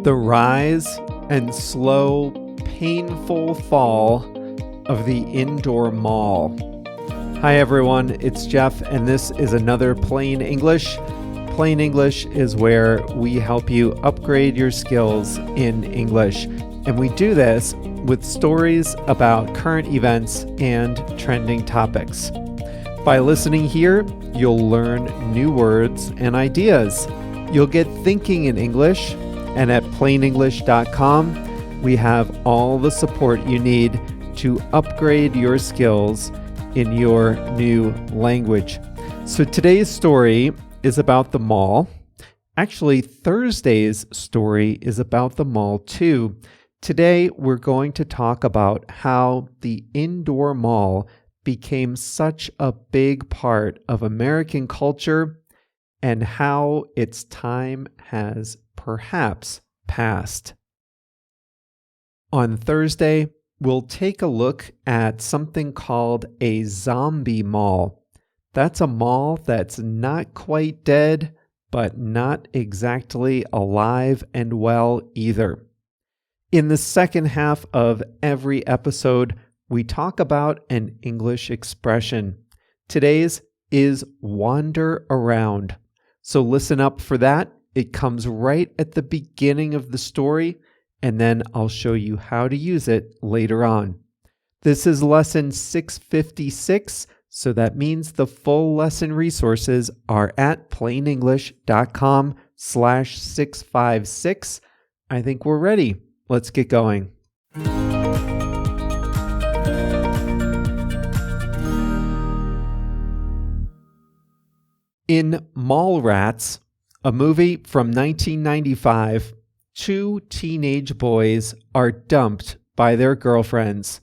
the rise and slow, painful fall of the indoor mall. Hi everyone, it's Jeff, and this is another Plain English. Plain English is where we help you upgrade your skills in English, and we do this with stories about current events and trending topics. By listening here, you'll learn new words and ideas. You'll get thinking in English, and at plainenglish.com, we have all the support you need to upgrade your skills in your new language. So today's story is about the mall. Actually, Thursday's story is about the mall too. Today, we're going to talk about how the indoor mall became such a big part of American culture and how its time has perhaps passed. On Thursday, we'll take a look at something called a zombie mall. That's a mall that's not quite dead, but not exactly alive and well either. In the second half of every episode, we talk about an English expression. Today's is wander around. So listen up for that. It comes right at the beginning of the story, and then I'll show you how to use it later on. This is lesson 656, so that means the full lesson resources are at plainenglish.com/656. I think we're ready. Let's get going. In Mallrats, a movie from 1995, two teenage boys are dumped by their girlfriends.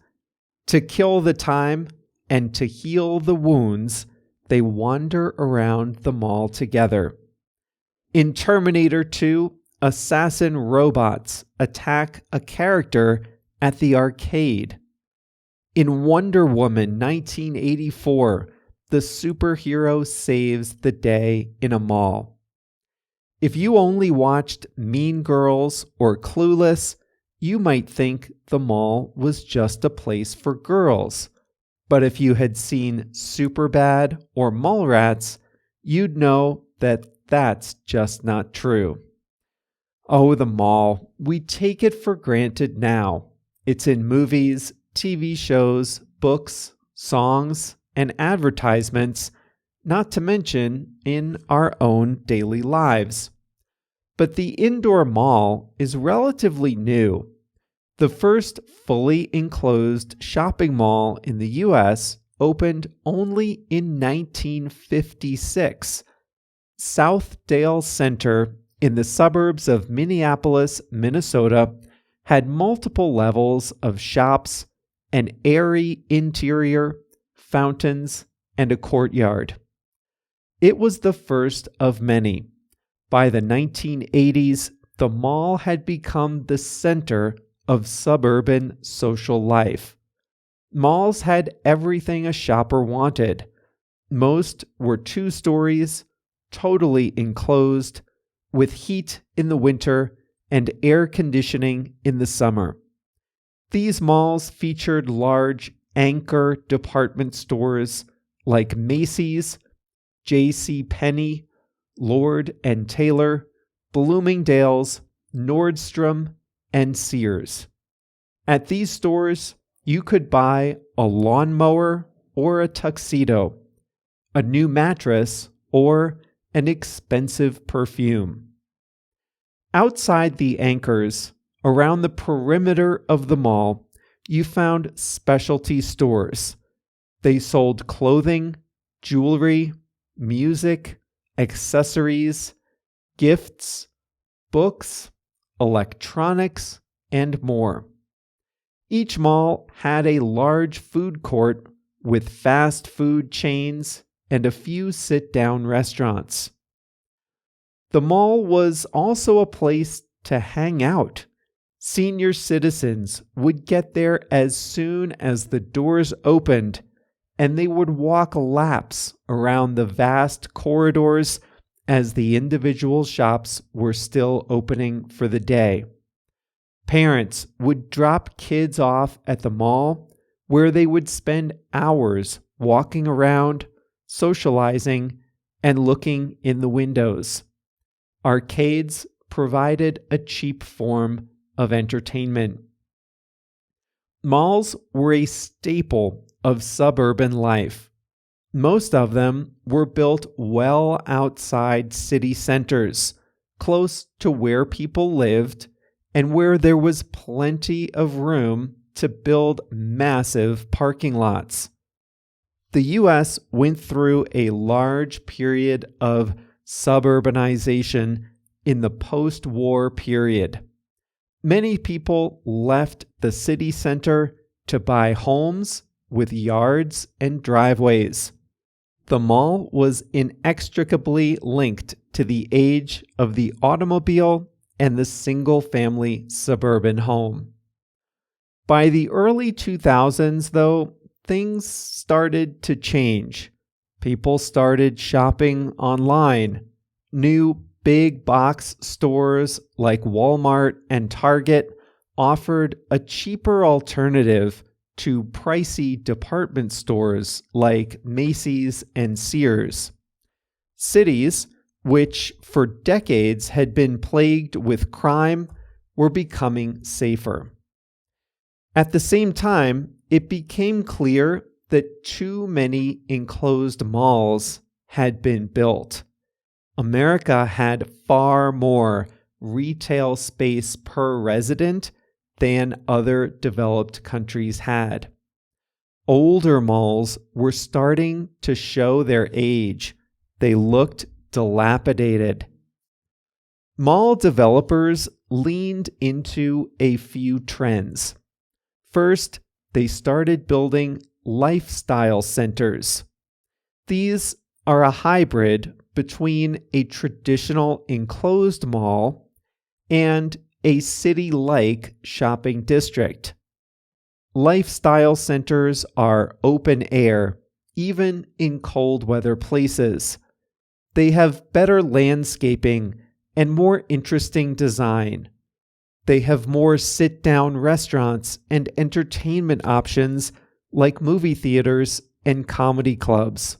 To kill the time and to heal the wounds, they wander around the mall together. In Terminator 2, assassin robots attack a character at the arcade. In Wonder Woman 1984, the superhero saves the day in a mall. If you only watched Mean Girls or Clueless, you might think the mall was just a place for girls. But if you had seen Superbad or Mallrats, you'd know that that's just not true. Oh, the mall. We take it for granted now. It's in movies, TV shows, books, songs, and advertisements, not to mention in our own daily lives. But the indoor mall is relatively new. The first fully enclosed shopping mall in the U.S. opened only in 1956. Southdale Center in the suburbs of Minneapolis, Minnesota, had multiple levels of shops, an airy interior, fountains, and a courtyard. It was the first of many. By the 1980s, the mall had become the center of suburban social life. Malls had everything a shopper wanted. Most were 2 stories, totally enclosed, with heat in the winter and air conditioning in the summer. These malls featured large anchor department stores like Macy's, J.C. Penney, Lord & Taylor, Bloomingdale's, Nordstrom, and Sears. At these stores, you could buy a lawnmower or a tuxedo, a new mattress, or an expensive perfume. Outside the anchors, around the perimeter of the mall, you found specialty stores. They sold clothing, jewelry, music, accessories, gifts, books, electronics, and more. Each mall had a large food court with fast food chains and a few sit-down restaurants. The mall was also a place to hang out. Senior citizens would get there as soon as the doors opened, and they would walk laps around the vast corridors as the individual shops were still opening for the day. Parents would drop kids off at the mall, where they would spend hours walking around, socializing, and looking in the windows. Arcades provided a cheap form of entertainment. Malls were a staple of suburban life. Most of them were built well outside city centers, close to where people lived and where there was plenty of room to build massive parking lots. The U.S. went through a large period of suburbanization in the post-war period. Many people left the city center to buy homes with yards and driveways. The mall was inextricably linked to the age of the automobile and the single-family suburban home. By the early 2000s, though, things started to change. People started shopping online. New big box stores like Walmart and Target offered a cheaper alternative to pricey department stores like Macy's and Sears. Cities, which for decades had been plagued with crime, were becoming safer. At the same time, it became clear that too many enclosed malls had been built. America had far more retail space per resident than other developed countries had. Older malls were starting to show their age. They looked dilapidated. Mall developers leaned into a few trends. First, they started building lifestyle centers. These are a hybrid between a traditional enclosed mall and a city-like shopping district. Lifestyle centers are open air, even in cold weather places. They have better landscaping and more interesting design. They have more sit-down restaurants and entertainment options like movie theaters and comedy clubs.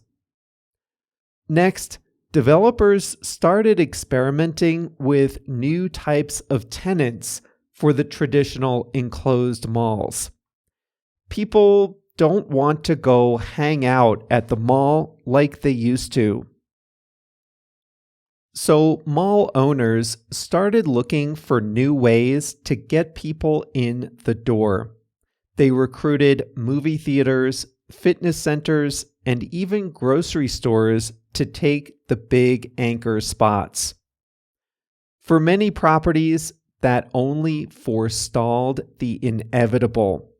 Next, developers started experimenting with new types of tenants for the traditional enclosed malls. People don't want to go hang out at the mall like they used to. So mall owners started looking for new ways to get people in the door. They recruited movie theaters, fitness centers, and even grocery stores to take the big anchor spots. For many properties, that only forestalled the inevitable.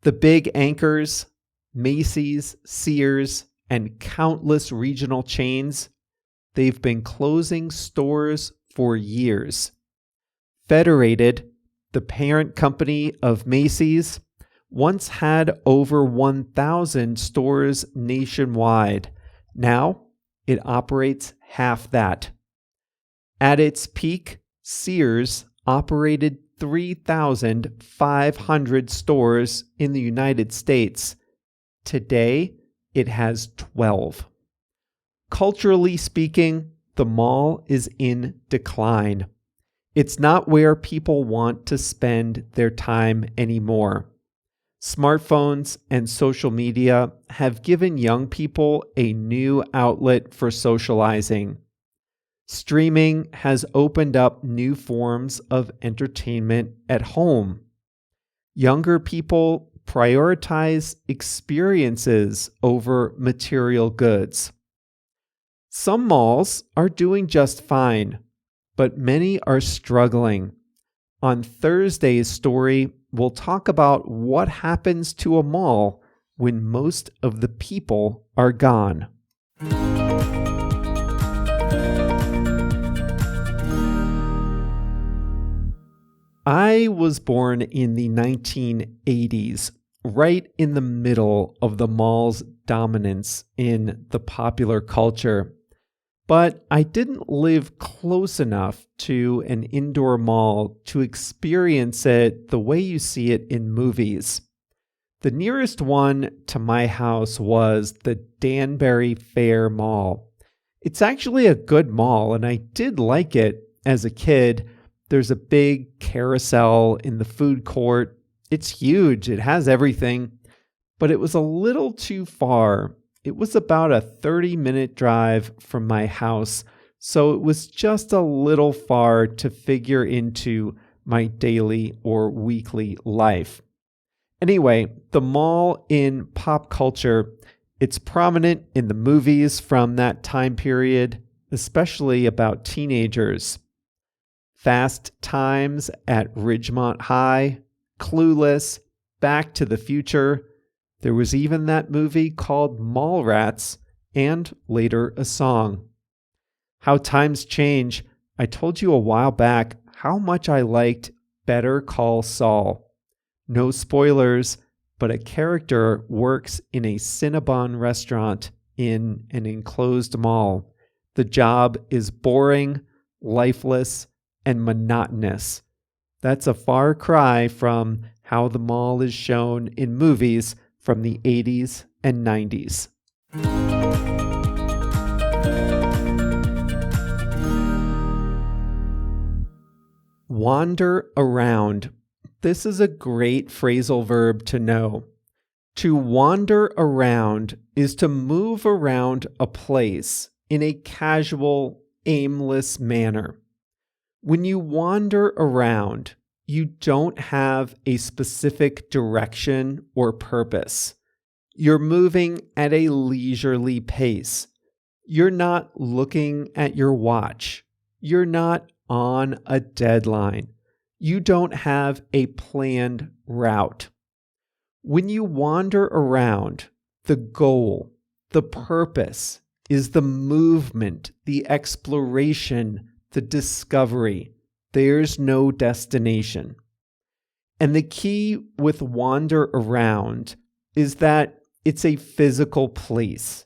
The big anchors, Macy's, Sears, and countless regional chains, they've been closing stores for years. Federated, the parent company of Macy's, once had over 1,000 stores nationwide. Now, it operates half that. At its peak, Sears operated 3,500 stores in the United States. Today, it has 12. Culturally speaking, the mall is in decline. It's not where people want to spend their time anymore. Smartphones and social media have given young people a new outlet for socializing. Streaming has opened up new forms of entertainment at home. Younger people prioritize experiences over material goods. Some malls are doing just fine, but many are struggling. On Thursday's story, we'll talk about what happens to a mall when most of the people are gone. I was born in the 1980s, right in the middle of the mall's dominance in the popular culture. but I didn't live close enough to an indoor mall to experience it the way you see it in movies. The nearest one to my house was the Danbury Fair Mall. It's actually a good mall, and I did like it as a kid. There's a big carousel in the food court. It's huge. It has everything, but it was a little too far. It was about a 30-minute drive from my house, so it was just a little far to figure into my daily or weekly life. Anyway, the mall in pop culture, it's prominent in the movies from that time period, especially about teenagers. Fast Times at Ridgemont High, Clueless, Back to the Future. There was even that movie called Mallrats, and later a song. How times change. I told you a while back how much I liked Better Call Saul. No spoilers, but a character works in a Cinnabon restaurant in an enclosed mall. The job is boring, lifeless, and monotonous. That's a far cry from how the mall is shown in movies from the 80s and 90s. Wander around. This is a great phrasal verb to know. To wander around is to move around a place in a casual, aimless manner. When you wander around, you don't have a specific direction or purpose. You're moving at a leisurely pace. You're not looking at your watch. You're not on a deadline. You don't have a planned route. When you wander around, the goal, the purpose is the movement, the exploration, the discovery. There's no destination. And the key with wander around is that it's a physical place.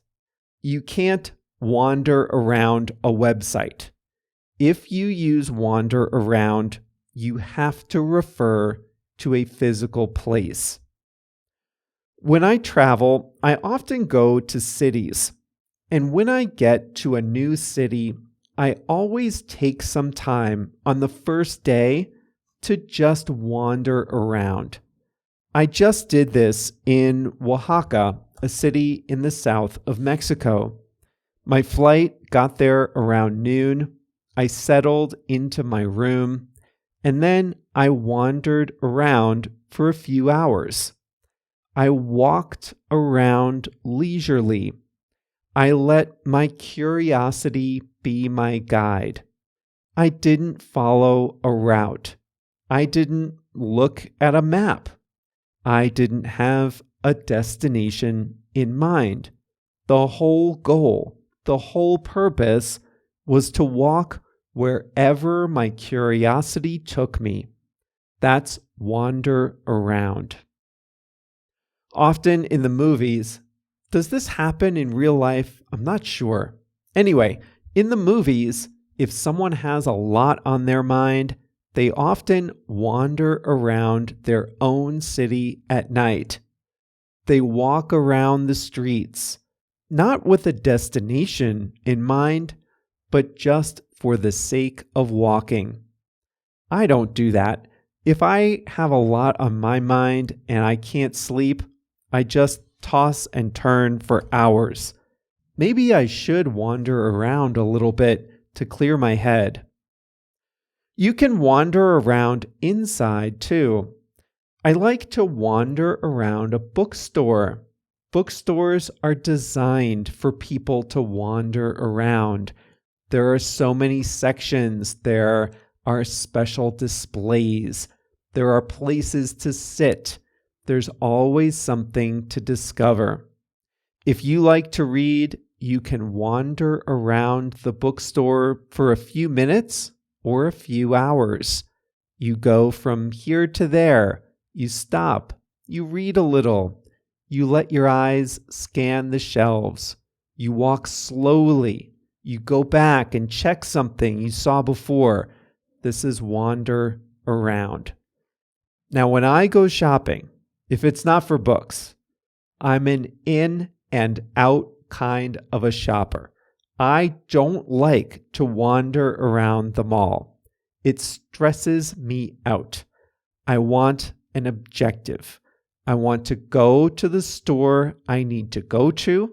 You can't wander around a website. If you use wander around, you have to refer to a physical place. When I travel, I often go to cities. And when I get to a new city, I always take some time on the first day to just wander around. I just did this in Oaxaca, a city in the south of Mexico. My flight got there around noon. I settled into my room, and then I wandered around for a few hours. I walked around leisurely. I let my curiosity be my guide. I didn't follow a route. I didn't look at a map. I didn't have a destination in mind. The whole goal, the whole purpose was to walk wherever my curiosity took me. That's wander around. Often in the movies, does this happen in real life? I'm not sure. Anyway, in the movies, if someone has a lot on their mind, they often wander around their own city at night. They walk around the streets, not with a destination in mind, but just for the sake of walking. I don't do that. If I have a lot on my mind and I can't sleep, I just toss and turn for hours. Maybe I should wander around a little bit to clear my head. You can wander around inside too. I like to wander around a bookstore. Bookstores are designed for people to wander around. There are so many sections. There are special displays. There are places to sit. There's always something to discover. If you like to read, you can wander around the bookstore for a few minutes or a few hours. You go from here to there. You stop. You read a little. You let your eyes scan the shelves. You walk slowly. You go back and check something you saw before. This is wander around. Now, when I go shopping, if it's not for books, I'm an in and out kind of a shopper. I don't like to wander around the mall. It stresses me out. I want an objective. I want to go to the store I need to go to.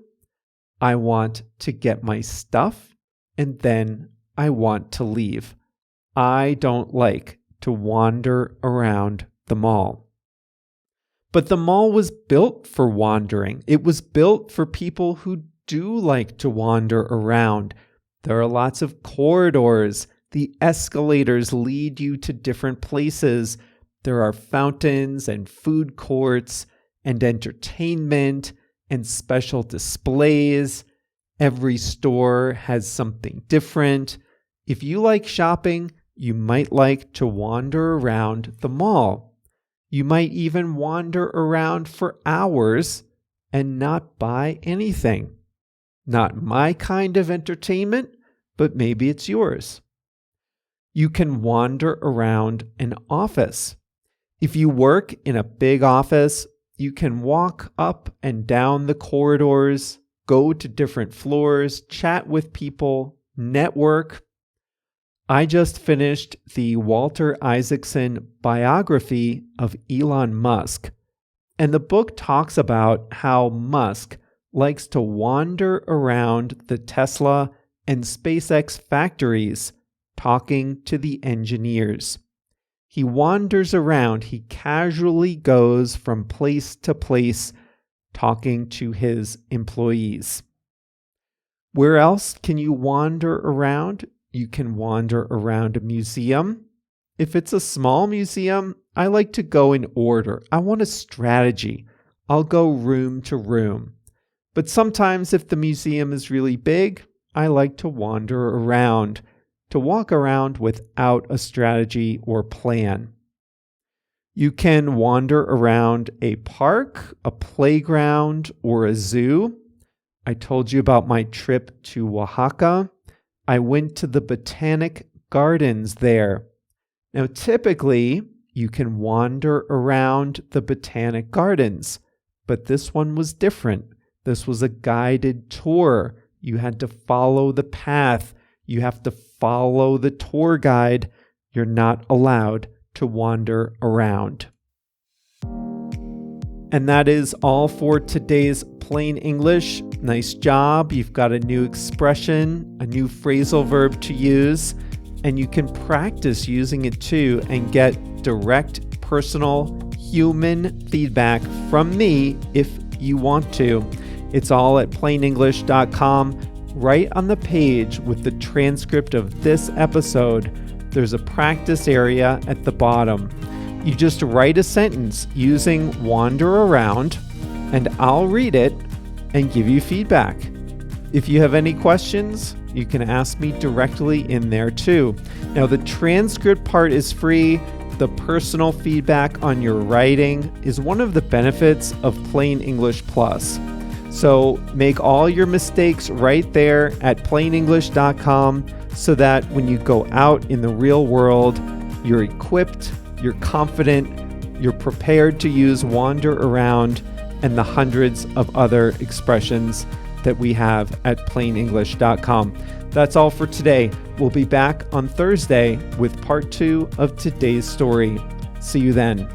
I want to get my stuff, and then I want to leave. I don't like to wander around the mall. But the mall was built for wandering. It was built for people who do like to wander around. There are lots of corridors. The escalators lead you to different places. There are fountains and food courts and entertainment and special displays. Every store has something different. If you like shopping, you might like to wander around the mall. You might even wander around for hours and not buy anything. Not my kind of entertainment, but maybe it's yours. You can wander around an office. If you work in a big office, you can walk up and down the corridors, go to different floors, chat with people, network. I just finished the Walter Isaacson biography of Elon Musk, and the book talks about how Musk likes to wander around the Tesla and SpaceX factories talking to the engineers. He wanders around, he casually goes from place to place talking to his employees. Where else can you wander around? You can wander around a museum. If it's a small museum, I like to go in order. I want a strategy. I'll go room to room. But sometimes if the museum is really big, I like to wander around, to walk around without a strategy or plan. You can wander around a park, a playground, or a zoo. I told you about my trip to Oaxaca. I went to the Botanic Gardens there. Now, typically, you can wander around the Botanic Gardens, but this one was different. This was a guided tour. You had to follow the path. You have to follow the tour guide. You're not allowed to wander around. And that is all for today's Plain English. Nice job. You've got a new expression, a new phrasal verb to use, and you can practice using it too and get direct, personal, human feedback from me if you want to. It's all at plainenglish.com. Right on the page with the transcript of this episode, there's a practice area at the bottom. You just write a sentence using wander around, and I'll read it and give you feedback. If you have any questions, you can ask me directly in there too. Now, the transcript part is free. The personal feedback on your writing is one of the benefits of Plain English Plus. So make all your mistakes right there at plainenglish.com so that when you go out in the real world, you're equipped, you're confident, you're prepared to use wander around and the hundreds of other expressions that we have at plainenglish.com. That's all for today. We'll be back on Thursday with part 2 of today's story. See you then.